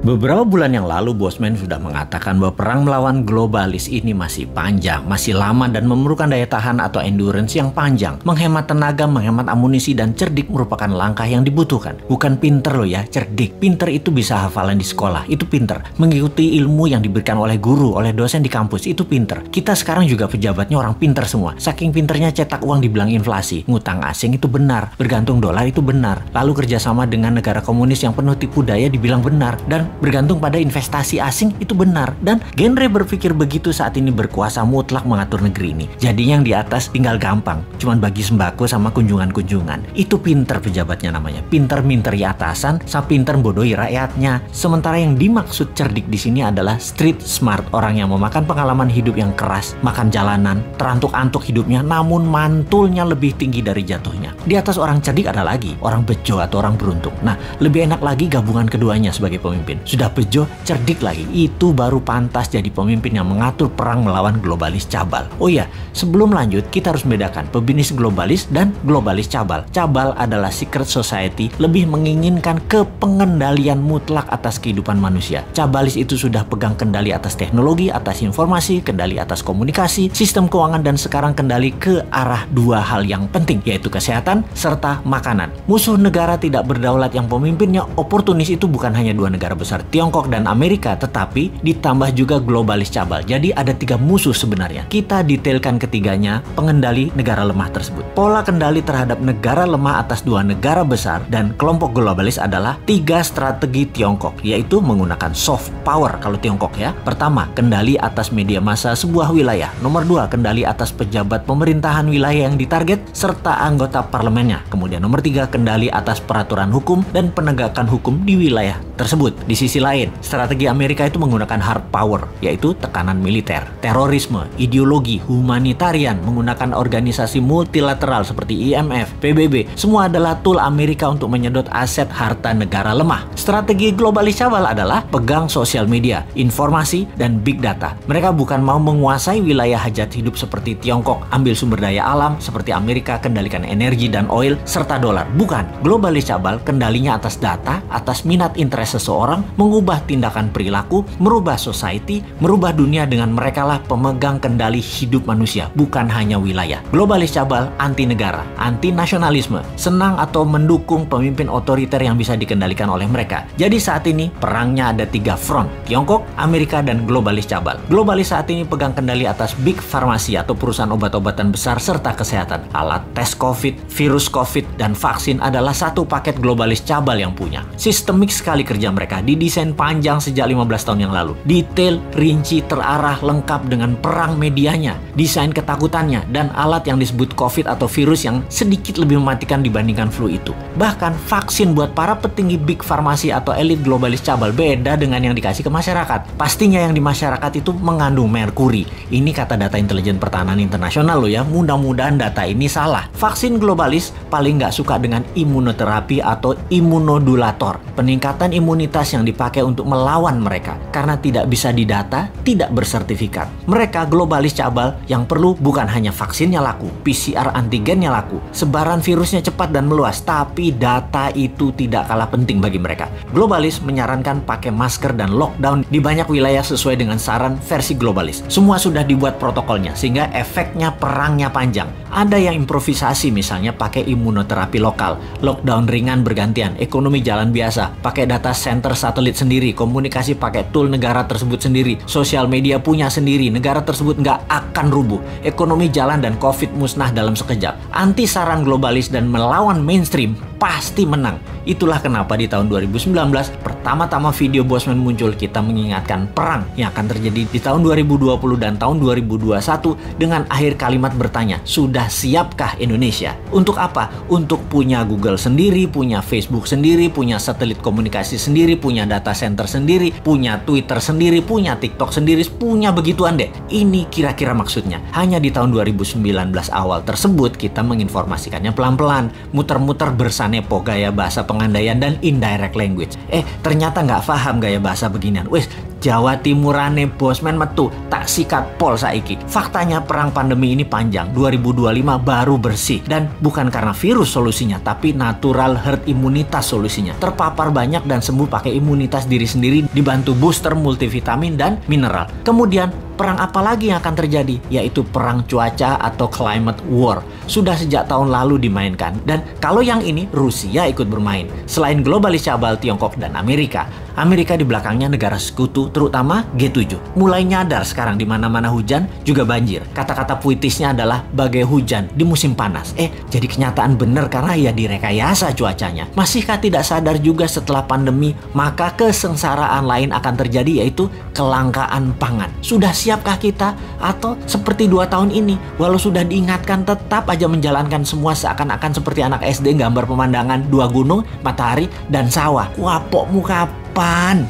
Beberapa bulan yang lalu, Bosman sudah mengatakan bahwa perang melawan globalis ini masih panjang, masih lama dan memerlukan daya tahan atau endurance yang panjang. Menghemat tenaga, menghemat amunisi, dan cerdik merupakan langkah yang dibutuhkan. Bukan pinter loh ya, cerdik. Pinter itu bisa hafalan di sekolah, itu pinter. Mengikuti ilmu yang diberikan oleh guru, oleh dosen di kampus, itu pinter. Kita sekarang juga pejabatnya orang pinter semua. Saking pinternya cetak uang dibilang inflasi. Ngutang asing itu benar, bergantung dolar itu benar. Lalu kerjasama dengan negara komunis yang penuh tipu daya dibilang benar. Dan bergantung pada investasi asing itu benar. Dan genre berpikir begitu saat ini berkuasa mutlak mengatur negeri ini. Jadi yang di atas tinggal gampang, cuman bagi sembako sama kunjungan-kunjungan. Itu pinter pejabatnya namanya. Pinter minteri atasan, sama pinter bodohi rakyatnya. Sementara yang dimaksud cerdik di sini adalah street smart, orang yang memakan pengalaman hidup yang keras, makan jalanan, terantuk-antuk hidupnya, namun mantulnya lebih tinggi dari jatuhnya. Di atas orang cerdik ada lagi orang bejo atau orang beruntung. Nah, lebih enak lagi gabungan keduanya sebagai pemimpin. Sudah bejo, cerdik lagi, itu baru pantas jadi pemimpin yang mengatur perang melawan globalis cabal. Oh iya, sebelum lanjut kita harus membedakan pebisnis globalis dan globalis cabal. Cabal adalah secret society, lebih menginginkan kepengendalian mutlak atas kehidupan manusia. Cabalis itu sudah pegang kendali atas teknologi, atas informasi, kendali atas komunikasi, sistem keuangan, dan sekarang kendali ke arah dua hal yang penting, yaitu kesehatan serta makanan. Musuh negara tidak berdaulat yang pemimpinnya oportunis itu bukan hanya dua negara besar, Tiongkok dan Amerika, tetapi ditambah juga globalis cabal. Jadi ada tiga musuh sebenarnya. Kita detailkan ketiganya, pengendali negara lemah tersebut. Pola kendali terhadap negara lemah atas dua negara besar dan kelompok globalis adalah tiga strategi Tiongkok, yaitu menggunakan soft power kalau Tiongkok ya. Pertama, kendali atas media massa sebuah wilayah. Nomor dua, kendali atas pejabat pemerintahan wilayah yang ditarget serta anggota parlemennya. Kemudian nomor tiga, kendali atas peraturan hukum dan penegakan hukum di wilayah tersebut. Di sisi lain, strategi Amerika itu menggunakan hard power, yaitu tekanan militer, terorisme, ideologi, humanitarian, menggunakan organisasi multilateral seperti IMF, PBB. Semua adalah tool Amerika untuk menyedot aset harta negara lemah. Strategi globalis cabal adalah pegang sosial media, informasi, dan big data. Mereka bukan mau menguasai wilayah hajat hidup seperti Tiongkok, ambil sumber daya alam seperti Amerika, kendalikan energi dan oil, serta dolar. Bukan. Globalis cabal kendalinya atas data, atas minat interest seseorang, mengubah tindakan perilaku, merubah society, merubah dunia dengan merekalah pemegang kendali hidup manusia, bukan hanya wilayah. Globalis cabal anti negara, anti nasionalisme, senang atau mendukung pemimpin otoriter yang bisa dikendalikan oleh mereka. Jadi saat ini perangnya ada tiga front, Tiongkok, Amerika, dan globalis cabal. Globalis saat ini pegang kendali atas big farmasi atau perusahaan obat-obatan besar serta kesehatan. Alat tes COVID, virus COVID, dan vaksin adalah satu paket globalis cabal yang punya. Sistemik sekali kerja mereka, didesain panjang sejak 15 tahun yang lalu. Detail, rinci, terarah, lengkap dengan perang medianya, desain ketakutannya, dan alat yang disebut COVID atau virus yang sedikit lebih mematikan dibandingkan flu itu. Bahkan vaksin buat para petinggi big farmasi atau elit globalis cabal beda dengan yang dikasih ke masyarakat. Pastinya yang di masyarakat itu mengandung merkuri. Ini kata Data Intelijen Pertahanan Internasional loh ya, mudah-mudahan data ini salah. Vaksin globalis paling nggak suka dengan imunoterapi atau imunodulator, peningkatan imunitas yang dipakai untuk melawan mereka. Karena tidak bisa didata, tidak bersertifikat. Mereka globalis cabal yang perlu bukan hanya vaksinnya laku, PCR antigennya laku, sebaran virusnya cepat dan meluas, tapi data itu tidak kalah penting bagi mereka. Globalis menyarankan pakai masker dan lockdown di banyak wilayah sesuai dengan saran versi globalis. Semua sudah dibuat protokolnya sehingga efeknya perangnya panjang. Ada yang improvisasi, misalnya pakai imunoterapi lokal, lockdown ringan bergantian, ekonomi jalan biasa, pakai data center satelit sendiri, komunikasi pakai tool negara tersebut sendiri, sosial media punya sendiri, negara tersebut nggak akan rubuh, ekonomi jalan dan COVID musnah dalam sekejap. Anti saran globalis dan melawan mainstream pasti menang. Itulah kenapa di tahun 2019 pertama-tama video Bosman muncul, kita mengingatkan perang yang akan terjadi di tahun 2020 dan tahun 2021 dengan akhir kalimat bertanya, sudah siapkah Indonesia? Untuk apa? Untuk punya Google sendiri, punya Facebook sendiri, punya satelit komunikasi sendiri, punya data center sendiri, punya Twitter sendiri, punya TikTok sendiri, punya begituan deh. Ini kira-kira maksudnya. Hanya di tahun 2019 awal tersebut kita menginformasikannya pelan-pelan, muter-muter bersanepo gaya bahasa pengandaian dan indirect language. Ternyata nggak paham gaya bahasa beginian. Jawa Timurane bosman metu tak sikat pol saiki. Faktanya perang pandemi ini panjang, 2025 baru bersih. Dan bukan karena virus solusinya, tapi natural herd imunitas solusinya. Terpapar banyak dan sembuh pakai imunitas diri sendiri dibantu booster multivitamin dan mineral. Kemudian perang apa lagi yang akan terjadi? Yaitu perang cuaca atau climate war. Sudah sejak tahun lalu dimainkan. Dan kalau yang ini Rusia ikut bermain. Selain globalis cabal Tiongkok dan Amerika di belakangnya negara sekutu, terutama G7. Mulai nyadar sekarang di mana-mana hujan juga banjir. Kata-kata puitisnya adalah bagai hujan di musim panas. Jadi kenyataan benar karena ya direkayasa cuacanya. Masihkah tidak sadar juga setelah pandemi, maka kesengsaraan lain akan terjadi, yaitu kelangkaan pangan. Sudah siapkah kita? Atau seperti 2 tahun ini, walau sudah diingatkan tetap aja menjalankan semua seakan-akan seperti anak SD gambar pemandangan 2 gunung, matahari, dan sawah. Wapokmu kapan?